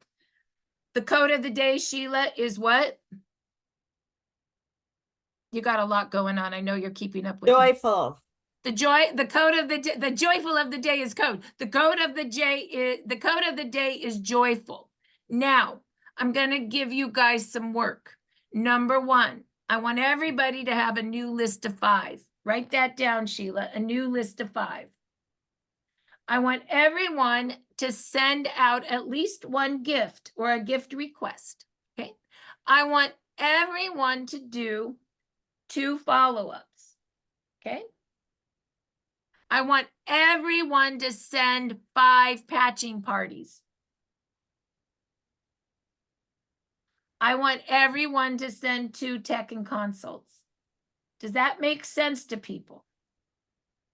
the code of the day, Sheila, is what? You got a lot going on. I know you're keeping up with me. Joyful. The code of the joyful of the day is code. The code of the day is joyful. Now, I'm going to give you guys some work. Number 1, I want everybody to have a new list of 5. Write that down, Sheila, a new list of 5. I want everyone to send out at least one gift or a gift request, okay? I want everyone to do 2 follow-ups, okay? I want everyone to send 5 patching parties. I want everyone to send 2 tech and consults. Does that make sense to people?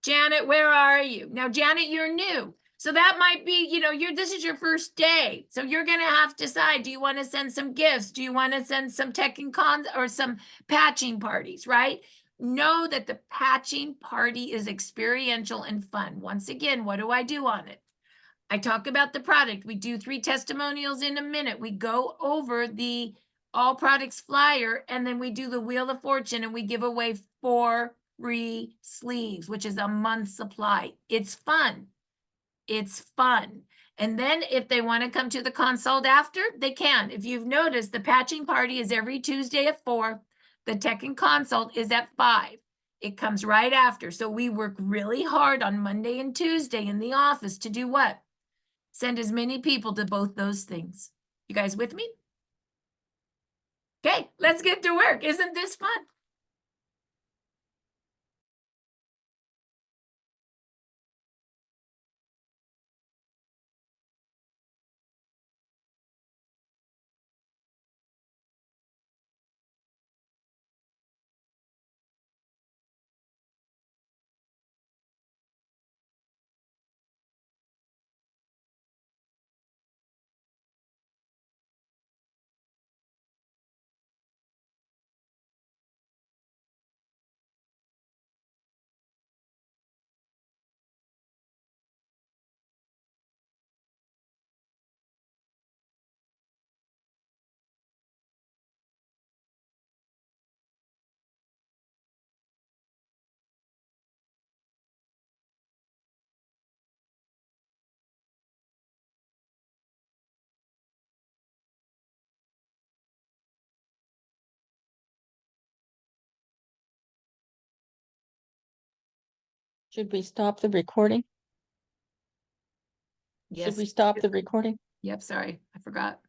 Janet, where are you? Now, Janet, you're new. So that might be, this is your first day. So you're going to have to decide, do you want to send some gifts? Do you want to send some tech and cons or some patching parties, right? Know that the patching party is experiential and fun. Once again, what do I do on it? I talk about the product. We do 3 testimonials in a minute. We go over the all products flyer, and then we do the Wheel of Fortune, and we give away 4 free sleeves, which is a month's supply. It's fun. It's fun. And then if they want to come to the consult after, they can. If you've noticed, the patching party is every Tuesday at 4. The tech and consult is at 5. It comes right after. So we work really hard on Monday and Tuesday in the office to do what? Send as many people to both those things. You guys with me? Okay, let's get to work. Isn't this fun? Should we stop the recording? Yes. Should we stop the recording? Yep, sorry, I forgot.